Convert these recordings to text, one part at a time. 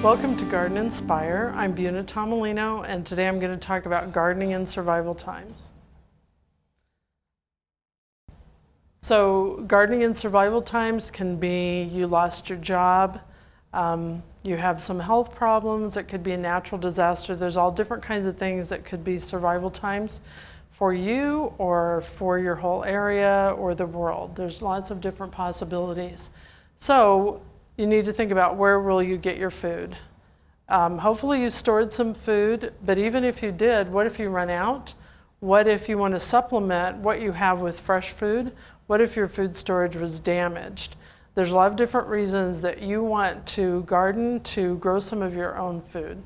Welcome to Garden Inspire. I'm Buna Tomolino, and today I'm going to talk about gardening in survival times. So gardening in survival times can be you lost your job, you have some health problems, it could be a natural disaster. There's all different kinds of things that could be survival times for you or for your whole area or the world. There's lots of different possibilities. So you need to think about where will you get your food. Hopefully you stored some food, but even if you did, what if you run out? What if you want to supplement what you have with fresh food? What if your food storage was damaged? There's a lot of different reasons that you want to garden to grow some of your own food.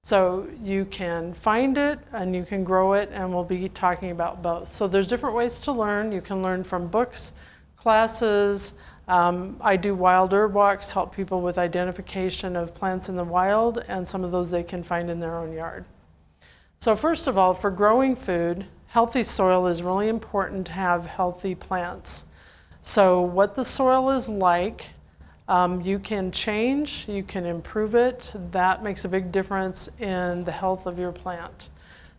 So you can find it and you can grow it, and we'll be talking about both. So there's different ways to learn. You can learn from books, classes. I do wild herb walks to help people with identification of plants in the wild, and some of those they can find in their own yard. So first of all, for growing food, healthy soil is really important to have healthy plants. So what the soil is like, you can change, you can improve it. That makes a big difference in the health of your plant.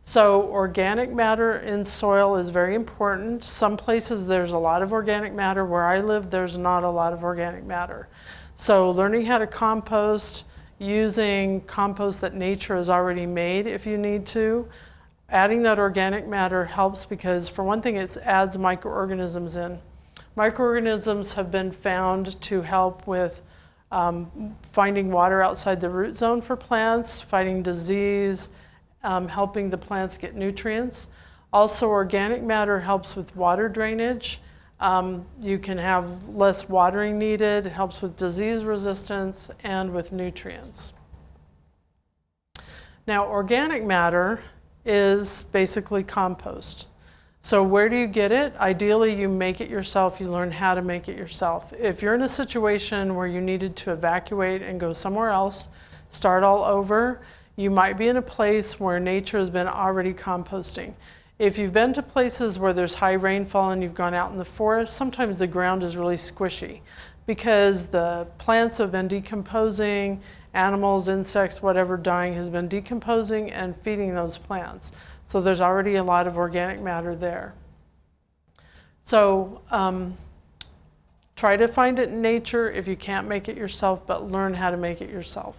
So organic matter in soil is very important. Some places there's a lot of organic matter. Where I live, there's not a lot of organic matter. So learning how to compost, using compost that nature has already made if you need to. Adding that organic matter helps because, for one thing, it adds microorganisms in. Microorganisms have been found to help with finding water outside the root zone for plants, fighting disease, helping the plants get nutrients. Also, organic matter helps with water drainage. You can have less watering needed. It helps with disease resistance and with nutrients. Now, organic matter is basically compost. So where do you get it? Ideally, you make it yourself. You learn how to make it yourself. If you're in a situation where you needed to evacuate and go somewhere else, start all over, you might be in a place where nature has been already composting. If you've been to places where there's high rainfall and you've gone out in the forest, sometimes the ground is really squishy because the plants have been decomposing, animals, insects, whatever dying has been decomposing and feeding those plants. So there's already a lot of organic matter there. So try to find it in nature if you can't make it yourself, but learn how to make it yourself.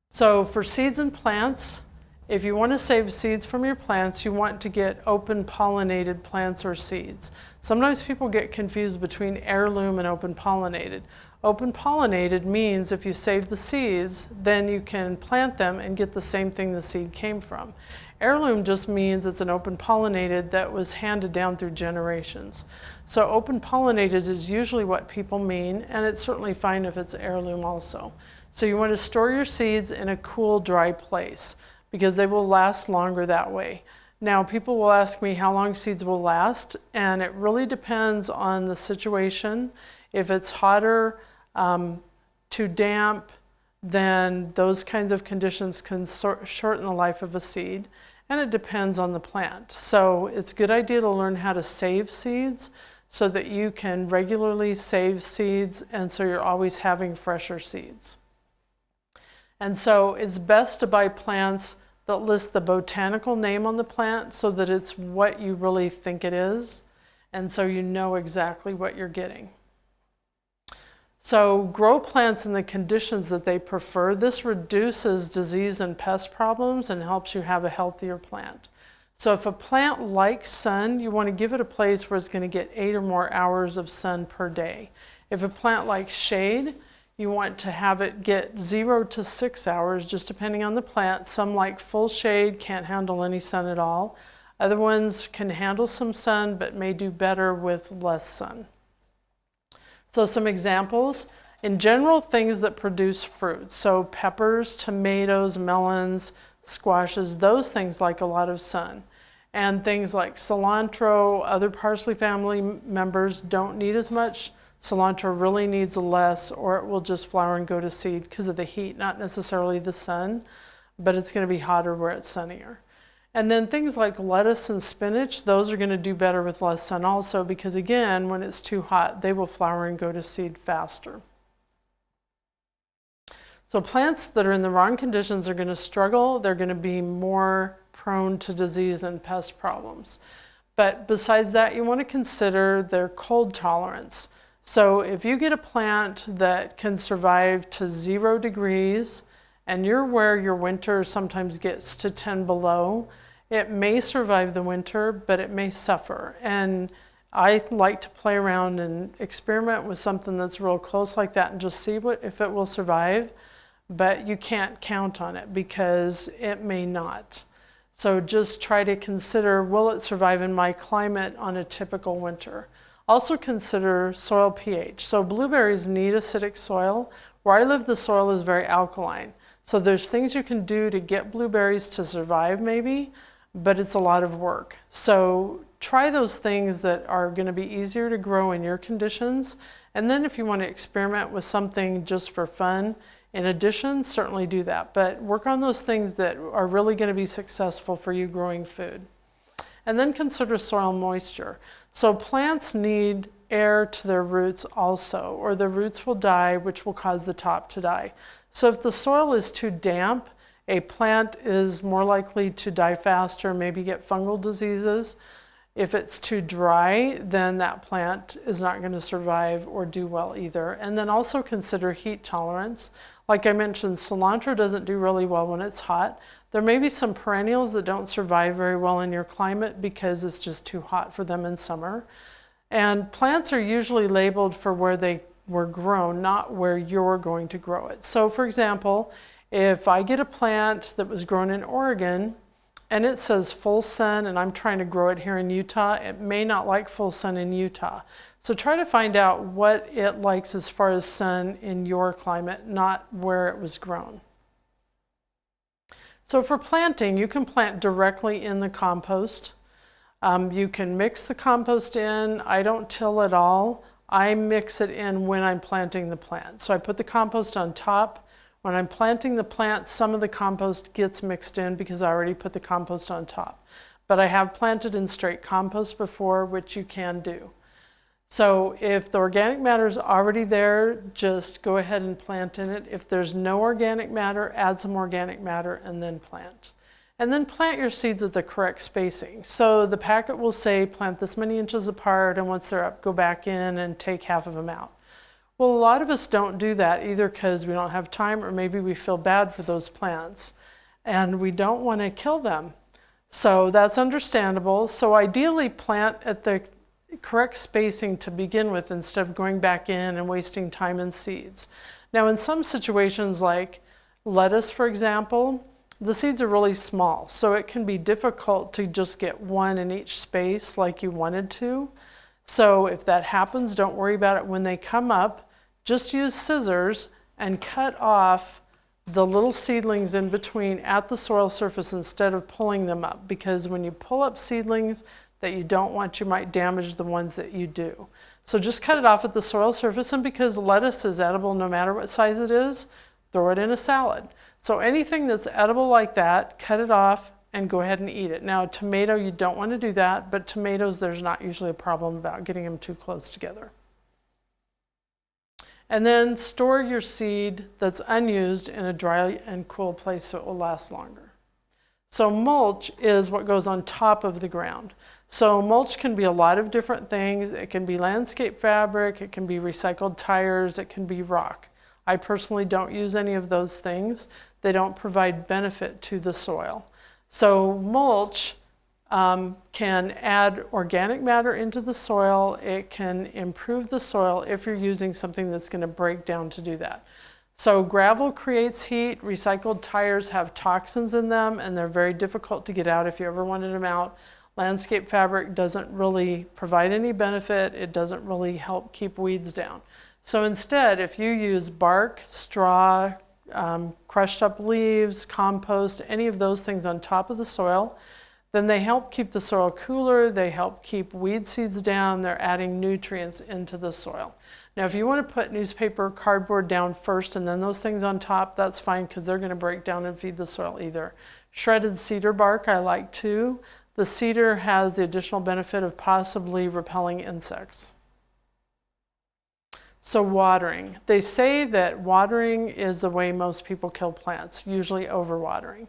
So for seeds and plants, if you want to save seeds from your plants, you want to get open pollinated plants or seeds. Sometimes people get confused between heirloom and open pollinated. Open pollinated means if you save the seeds, then you can plant them and get the same thing the seed came from. Heirloom just means it's an open pollinated that was handed down through generations. So open pollinated is usually what people mean, and it's certainly fine if it's heirloom also. So you want to store your seeds in a cool, dry place because they will last longer that way. Now, people will ask me how long seeds will last, and it really depends on the situation. If it's hotter, too damp, then those kinds of conditions can shorten the life of a seed, and it depends on the plant. So it's a good idea to learn how to save seeds so that you can regularly save seeds, and so you're always having fresher seeds. And so it's best to buy plants that list the botanical name on the plant so that it's what you really think it is, and so you know exactly what you're getting. So grow plants in the conditions that they prefer. This reduces disease and pest problems and helps you have a healthier plant. So if a plant likes sun, you want to give it a place where it's going to get 8 or more hours of sun per day. If a plant likes shade, you want to have it get 0 to 6 hours, just depending on the plant. Some like full shade, can't handle any sun at all. Other ones can handle some sun, but may do better with less sun. So some examples. In general, things that produce fruit. So peppers, tomatoes, melons, squashes, those things like a lot of sun. And things like cilantro, other parsley family members don't need as much. Cilantro really needs less, or it will just flower and go to seed because of the heat, not necessarily the sun, but it's going to be hotter where it's sunnier. And then things like lettuce and spinach, those are going to do better with less sun also because, again, when it's too hot, they will flower and go to seed faster. So plants that are in the wrong conditions are going to struggle. They're going to be more prone to disease and pest problems. But besides that, you want to consider their cold tolerance. So if you get a plant that can survive to 0 degrees, and you're where your winter sometimes gets to 10 below, it may survive the winter, but it may suffer. And I like to play around and experiment with something that's real close like that and just see if it will survive. But you can't count on it because it may not. So just try to consider, will it survive in my climate on a typical winter? Also consider soil pH. So blueberries need acidic soil. Where I live, the soil is very alkaline. So there's things you can do to get blueberries to survive maybe, but it's a lot of work. So try those things that are going to be easier to grow in your conditions. And then if you want to experiment with something just for fun, in addition, certainly do that. But work on those things that are really going to be successful for you growing food. And then consider soil moisture. So plants need air to their roots also, or the roots will die, which will cause the top to die. So if the soil is too damp, a plant is more likely to die faster, maybe get fungal diseases. If it's too dry, then that plant is not going to survive or do well either. And then also consider heat tolerance. Like I mentioned, cilantro doesn't do really well when it's hot. There may be some perennials that don't survive very well in your climate because it's just too hot for them in summer. And plants are usually labeled for where they were grown, not where you're going to grow it. So for example, if I get a plant that was grown in Oregon and it says full sun and I'm trying to grow it here in Utah, it may not like full sun in Utah. So try to find out what it likes as far as sun in your climate, not where it was grown. So for planting, you can plant directly in the compost. You can mix the compost in. I don't till at all. I mix it in when I'm planting the plant. So I put the compost on top. When I'm planting the plant, some of the compost gets mixed in because I already put the compost on top. But I have planted in straight compost before, which you can do. So if the organic matter is already there, just go ahead and plant in it. If there's no organic matter, add some organic matter and then plant. And then plant your seeds at the correct spacing. So the packet will say plant this many inches apart, and once they're up, go back in and take half of them out. Well, a lot of us don't do that either because we don't have time or maybe we feel bad for those plants and we don't want to kill them. So that's understandable. So ideally plant at the correct spacing to begin with instead of going back in and wasting time and seeds. Now in some situations like lettuce, for example, the seeds are really small, so it can be difficult to just get one in each space like you wanted to. So if that happens, don't worry about it when they come up. Just use scissors and cut off the little seedlings in between at the soil surface instead of pulling them up, because when you pull up seedlings that you don't want, you might damage the ones that you do. So just cut it off at the soil surface, and because lettuce is edible no matter what size it is, throw it in a salad. So anything that's edible like that, cut it off and go ahead and eat it. Now, tomato, you don't want to do that, but tomatoes, there's not usually a problem about getting them too close together. And then store your seed that's unused in a dry and cool place so it will last longer. So mulch is what goes on top of the ground. So mulch can be a lot of different things. It can be landscape fabric, it can be recycled tires, it can be rock. I personally don't use any of those things. They don't provide benefit to the soil. So mulch can add organic matter into the soil. It can improve the soil if you're using something that's going to break down to do that. So gravel creates heat. Recycled tires have toxins in them and they're very difficult to get out if you ever wanted them out. Landscape fabric doesn't really provide any benefit. It doesn't really help keep weeds down. So instead, if you use bark, straw, crushed up leaves, compost, any of those things on top of the soil, then they help keep the soil cooler, they help keep weed seeds down, they're adding nutrients into the soil. Now if you want to put newspaper, cardboard down first and then those things on top, that's fine because they're going to break down and feed the soil either. Shredded cedar bark I like too. The cedar has the additional benefit of possibly repelling insects. So watering. They say that watering is the way most people kill plants, usually overwatering.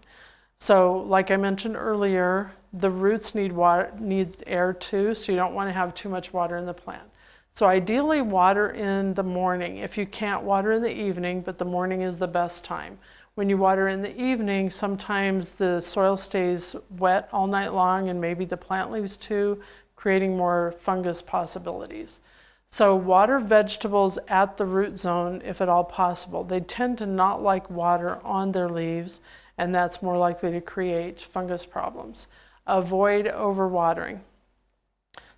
So like I mentioned earlier, the roots need water, needs air too, so you don't want to have too much water in the plant. So ideally water in the morning. If you can't water in the evening, but the morning is the best time. When you water in the evening, sometimes the soil stays wet all night long and maybe the plant leaves too, creating more fungus possibilities. So water vegetables at the root zone if at all possible. They tend to not like water on their leaves, and that's more likely to create fungus problems. Avoid overwatering.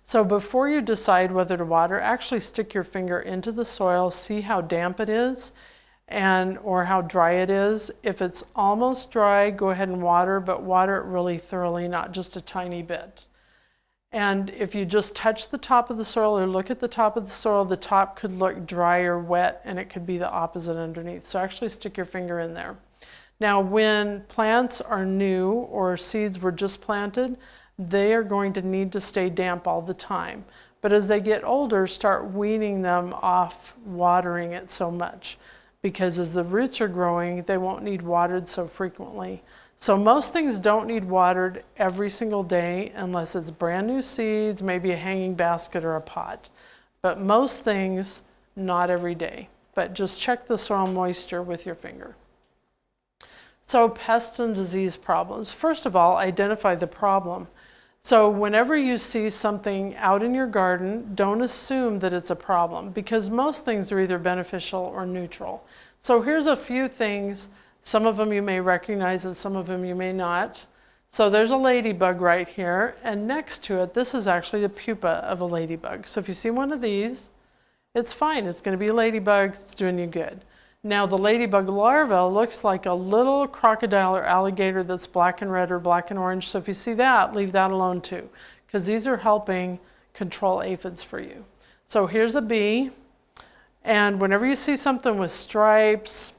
So before you decide whether to water, actually stick your finger into the soil, see how damp it is or how dry it is. If it's almost dry, go ahead and water, but water it really thoroughly, not just a tiny bit. And if you just touch the top of the soil or look at the top of the soil, the top could look dry or wet, and it could be the opposite underneath. So actually stick your finger in there. Now, when plants are new or seeds were just planted, they are going to need to stay damp all the time. But as they get older, start weaning them off watering it so much, because as the roots are growing, they won't need watered so frequently. So most things don't need watered every single day unless it's brand new seeds, maybe a hanging basket or a pot. But most things, not every day. But just check the soil moisture with your finger. So pest and disease problems. First of all, identify the problem. So whenever you see something out in your garden, don't assume that it's a problem, because most things are either beneficial or neutral. So here's a few things. Some of them you may recognize and some of them you may not. So there's a ladybug right here, and next to it, this is actually the pupa of a ladybug. So if you see one of these, it's fine. It's going to be a ladybug. It's doing you good. Now the ladybug larva looks like a little crocodile or alligator that's black and red or black and orange. So if you see that, leave that alone too, because these are helping control aphids for you. So here's a bee, and whenever you see something with stripes,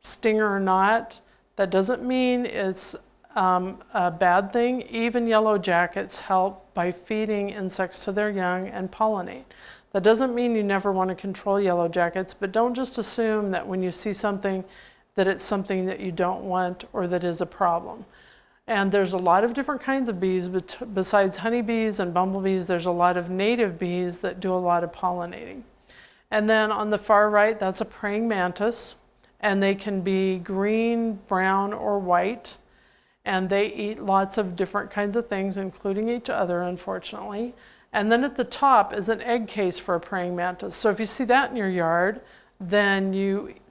stinger or not, that doesn't mean it's a bad thing. Even yellow jackets help by feeding insects to their young and pollinate. That doesn't mean you never want to control yellow jackets, but don't just assume that when you see something that it's something that you don't want or that is a problem. And there's a lot of different kinds of bees. Besides honeybees and bumblebees, there's a lot of native bees that do a lot of pollinating. And then on the far right, that's a praying mantis. And they can be green, brown, or white. And they eat lots of different kinds of things, including each other, unfortunately. And then at the top is an egg case for a praying mantis. So if you see that in your yard, then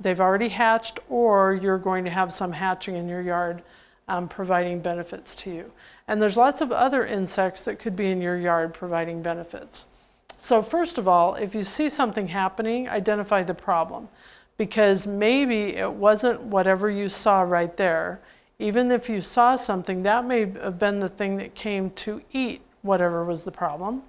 they've already hatched, or you're going to have some hatching in your yard, providing benefits to you. And there's lots of other insects that could be in your yard providing benefits. So first of all, if you see something happening, identify the problem, because maybe it wasn't whatever you saw right there. Even if you saw something, that may have been the thing that came to eat whatever was the problem.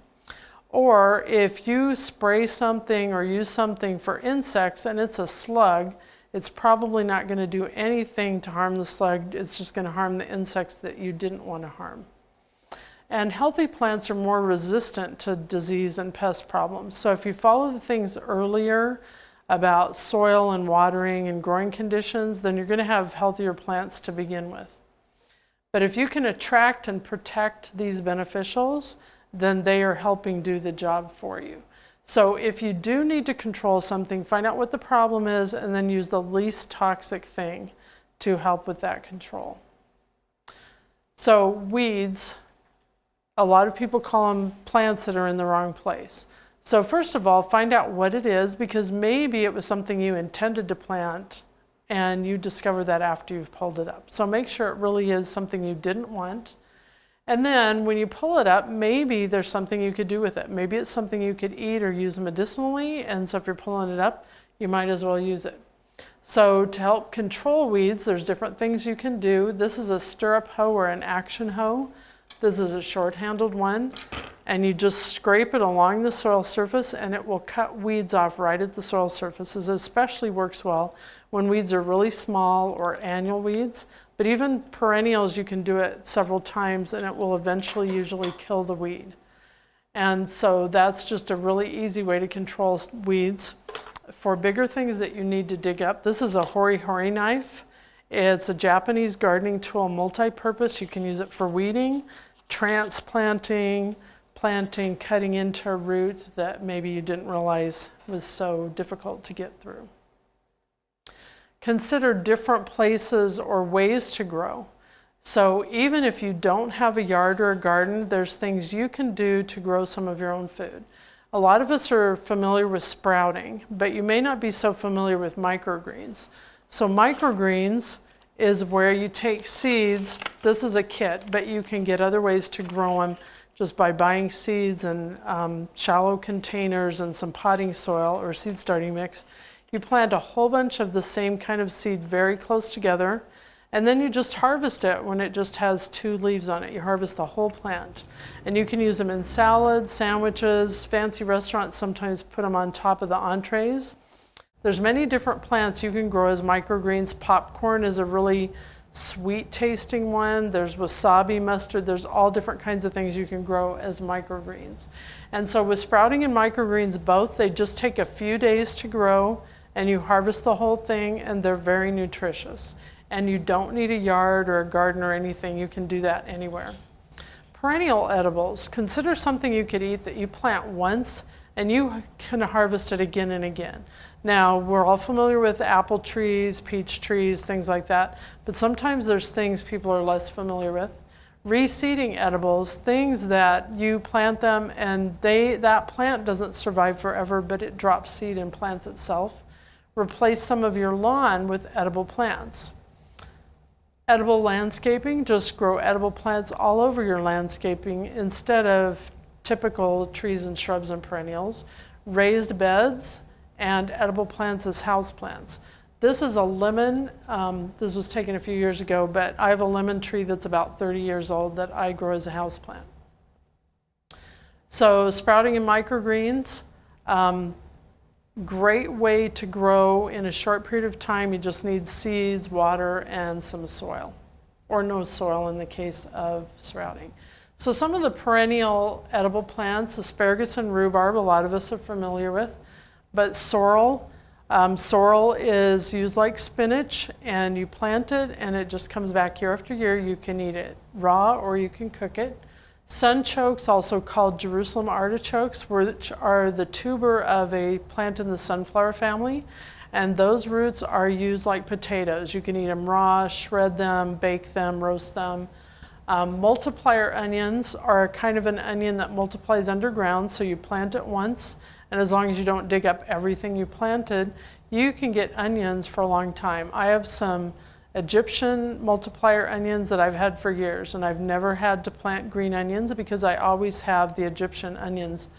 Or if you spray something or use something for insects and it's a slug, it's probably not going to do anything to harm the slug. It's just going to harm the insects that you didn't want to harm. And healthy plants are more resistant to disease and pest problems. So if you follow the things earlier about soil and watering and growing conditions, then you're going to have healthier plants to begin with. But if you can attract and protect these beneficials, then they are helping do the job for you. So if you do need to control something, find out what the problem is and then use the least toxic thing to help with that control. So weeds, a lot of people call them plants that are in the wrong place. So first of all, find out what it is, because maybe it was something you intended to plant and you discover that after you've pulled it up. So make sure it really is something you didn't want. And then when you pull it up, maybe there's something you could do with it. Maybe it's something you could eat or use medicinally, and so if you're pulling it up, you might as well use it. So to help control weeds, there's different things you can do. This is a stirrup hoe or an action hoe. This is a short-handled one, and you just scrape it along the soil surface and it will cut weeds off right at the soil surface. It especially works well when weeds are really small or annual weeds. But even perennials, you can do it several times and it will eventually usually kill the weed. And so that's just a really easy way to control weeds. For bigger things that you need to dig up, this is a hori-hori knife. It's a Japanese gardening tool, multi-purpose. You can use it for weeding, transplanting, planting, cutting into a root that maybe you didn't realize was so difficult to get through. Consider different places or ways to grow. So even if you don't have a yard or a garden, there's things you can do to grow some of your own food. A lot of us are familiar with sprouting, but you may not be so familiar with microgreens. So microgreens is where you take seeds. This is a kit, but you can get other ways to grow them just by buying seeds and shallow containers and some potting soil or seed starting mix. You plant a whole bunch of the same kind of seed very close together, and then you just harvest it when it just has 2 leaves on it. You harvest the whole plant. And you can use them in salads, sandwiches. Fancy restaurants sometimes put them on top of the entrees. There's many different plants you can grow as microgreens. Popcorn is a really sweet tasting one. There's wasabi, mustard. There's all different kinds of things you can grow as microgreens. And so with sprouting and microgreens both, they just take a few days to grow, and you harvest the whole thing, and they're very nutritious. And you don't need a yard or a garden or anything. You can do that anywhere. Perennial edibles. Consider something you could eat that you plant once and you can harvest it again and again. Now, we're all familiar with apple trees, peach trees, things like that, but sometimes there's things people are less familiar with. Reseeding edibles, things that you plant them and that plant doesn't survive forever, but it drops seed and plants itself. Replace some of your lawn with edible plants. Edible landscaping, just grow edible plants all over your landscaping instead of typical trees and shrubs and perennials. Raised beds and edible plants as houseplants. This is a lemon. This was taken a few years ago, but I have a lemon tree that's about 30 years old that I grow as a houseplant. So sprouting and microgreens, great way to grow in a short period of time. You just need seeds, water, and some soil, or no soil in the case of sprouting. So some of the perennial edible plants, asparagus and rhubarb, a lot of us are familiar with, but sorrel. Sorrel is used like spinach, and you plant it and it just comes back year after year. You can eat it raw or you can cook it. Sunchokes, also called Jerusalem artichokes, which are the tuber of a plant in the sunflower family, and those roots are used like potatoes. You can eat them raw, shred them, bake them, roast them. Multiplier onions are kind of an onion that multiplies underground, so you plant it once, and as long as you don't dig up everything you planted, you can get onions for a long time. I have some Egyptian multiplier onions that I've had for years, and I've never had to plant green onions because I always have the Egyptian onions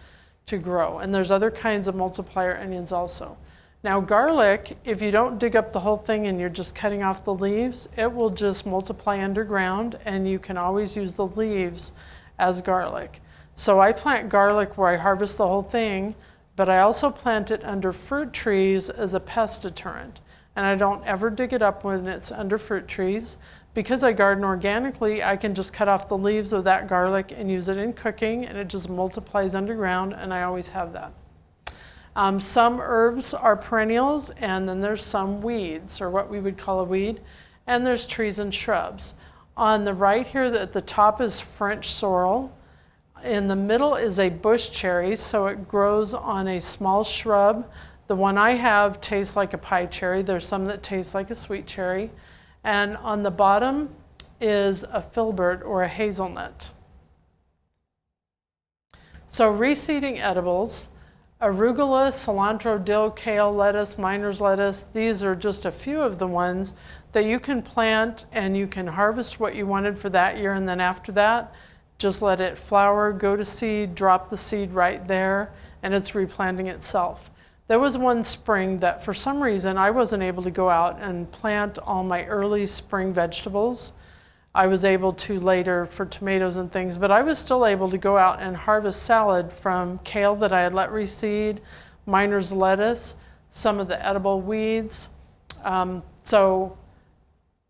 to grow. And there's other kinds of multiplier onions also. Now garlic, if you don't dig up the whole thing and you're just cutting off the leaves, it will just multiply underground, and you can always use the leaves as garlic. So I plant garlic where I harvest the whole thing, but I also plant it under fruit trees as a pest deterrent. And I don't ever dig it up when it's under fruit trees. Because I garden organically, I can just cut off the leaves of that garlic and use it in cooking, and it just multiplies underground, and I always have that. Some herbs are perennials, and then there's some weeds, or what we would call a weed, and there's trees and shrubs. On the right here at the top is French sorrel. In the middle is a bush cherry, so it grows on a small shrub. The one I have tastes like a pie cherry. There's some that taste like a sweet cherry. And on the bottom is a filbert or a hazelnut. So reseeding edibles, arugula, cilantro, dill, kale, lettuce, miner's lettuce, these are just a few of the ones that you can plant, and you can harvest what you wanted for that year, and then after that, just let it flower, go to seed, drop the seed right there, and it's replanting itself. There was one spring that for some reason I wasn't able to go out and plant all my early spring vegetables. I was able to later for tomatoes and things, but I was still able to go out and harvest salad from kale that I had let reseed, miner's lettuce, some of the edible weeds. So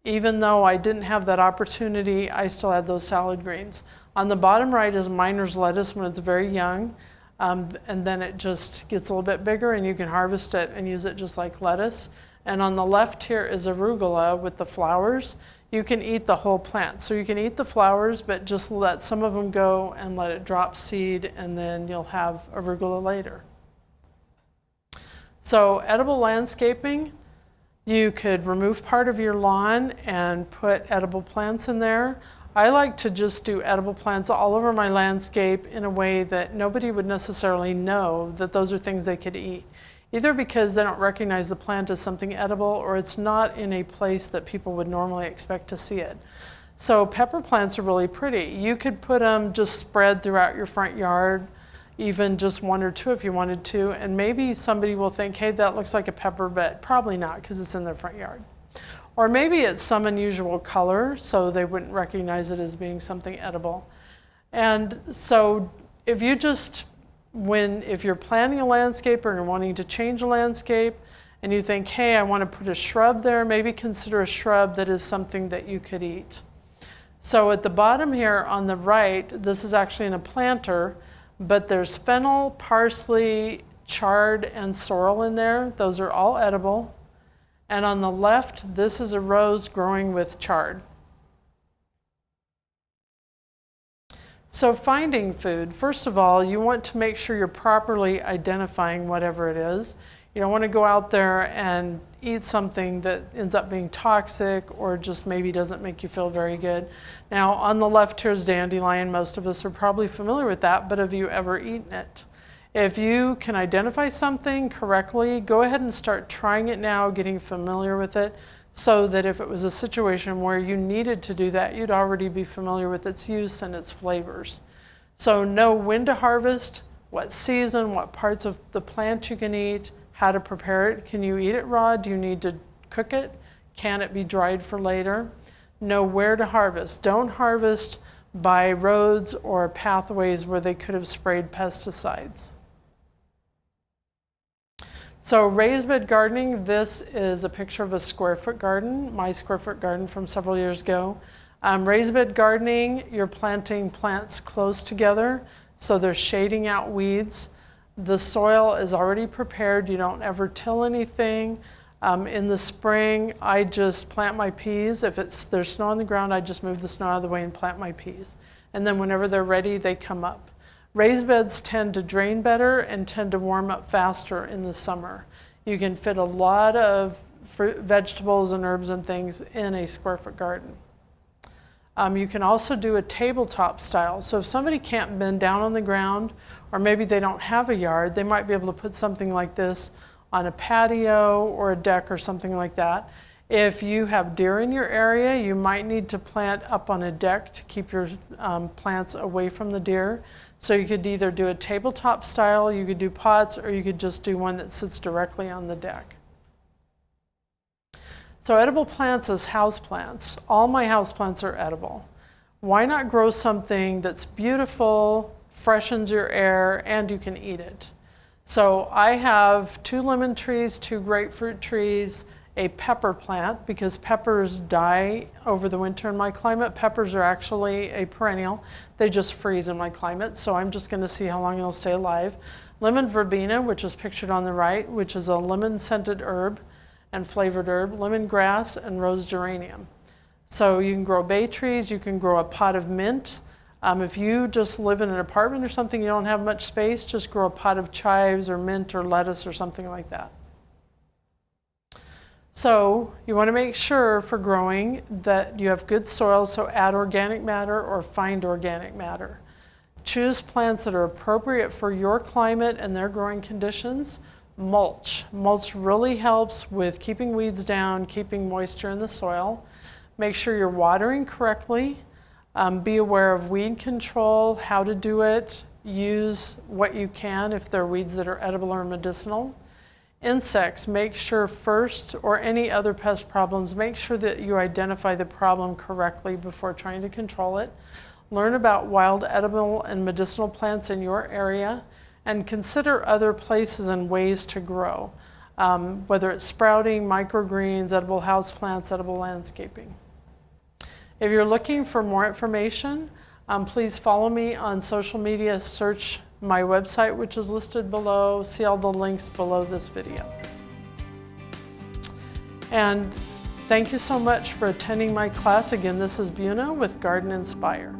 even though I didn't have that opportunity, I still had those salad greens. On the bottom right is miner's lettuce when it's very young. and then it just gets a little bit bigger and you can harvest it and use it just like lettuce. And on the left here is arugula with the flowers. You can eat the whole plant. So you can eat the flowers, but just let some of them go and let it drop seed, and then you'll have arugula later. So edible landscaping, you could remove part of your lawn and put edible plants in there. I like to just do edible plants all over my landscape in a way that nobody would necessarily know that those are things they could eat. Either because they don't recognize the plant as something edible, or it's not in a place that people would normally expect to see it. So pepper plants are really pretty. You could put them just spread throughout your front yard, even just one or two if you wanted to, and maybe somebody will think, hey, that looks like a pepper, but probably not because it's in their front yard. Or maybe it's some unusual color, so they wouldn't recognize it as being something edible. And so if you just, if you're planning a landscape or you're wanting to change a landscape and you think, hey, I want to put a shrub there, maybe consider a shrub that is something that you could eat. So at the bottom here on the right, this is actually in a planter, but there's fennel, parsley, chard, and sorrel in there. Those are all edible. And on the left, this is a rose growing with chard. So finding food, first of all, you want to make sure you're properly identifying whatever it is. You don't want to go out there and eat something that ends up being toxic or just maybe doesn't make you feel very good. Now, on the left here is dandelion. Most of us are probably familiar with that, but have you ever eaten it? If you can identify something correctly, go ahead and start trying it now, getting familiar with it, so that if it was a situation where you needed to do that, you'd already be familiar with its use and its flavors. So know when to harvest, what season, what parts of the plant you can eat, how to prepare it. Can you eat it raw? Do you need to cook it? Can it be dried for later? Know where to harvest. Don't harvest by roads or pathways where they could have sprayed pesticides. So raised bed gardening, this is a picture of a square foot garden, my square foot garden from several years ago. Raised bed gardening, you're planting plants close together, so they're shading out weeds. The soil is already prepared. You don't ever till anything. In the spring, I just plant my peas. If there's snow on the ground, I just move the snow out of the way and plant my peas. And then whenever they're ready, they come up. Raised beds tend to drain better and tend to warm up faster in the summer. You can fit a lot of fruit, vegetables and herbs and things in a square foot garden. You can also do a tabletop style. So if somebody can't bend down on the ground, or maybe they don't have a yard, they might be able to put something like this on a patio or a deck or something like that. If you have deer in your area, you might need to plant up on a deck to keep your plants away from the deer. So you could either do a tabletop style, you could do pots, or you could just do one that sits directly on the deck. So edible plants as houseplants. All my houseplants are edible. Why not grow something that's beautiful, freshens your air, and you can eat it? So I have 2 lemon trees, 2 grapefruit trees, a pepper plant, because peppers die over the winter in my climate. Peppers are actually a perennial. They just freeze in my climate, so I'm just gonna see how long it'll stay alive. Lemon verbena, which is pictured on the right, which is a lemon-scented herb and flavored herb, lemongrass, and rose geranium. So you can grow bay trees, you can grow a pot of mint. If you just live in an apartment or something, you don't have much space, just grow a pot of chives or mint or lettuce or something like that. So you want to make sure for growing that you have good soil, so add organic matter or find organic matter. Choose plants that are appropriate for your climate and their growing conditions. Mulch. Mulch really helps with keeping weeds down, keeping moisture in the soil. Make sure you're watering correctly. Be aware of weed control, how to do it. Use what you can if there are weeds that are edible or medicinal. Insects, make sure first, or any other pest problems, make sure that you identify the problem correctly before trying to control it. Learn about wild edible and medicinal plants in your area, and consider other places and ways to grow, whether it's sprouting, microgreens, edible houseplants, edible landscaping. If you're looking for more information, please follow me on social media, search my website, which is listed below. See all the links below this video. And thank you so much for attending my class. Again, this is Buna with Garden Inspire.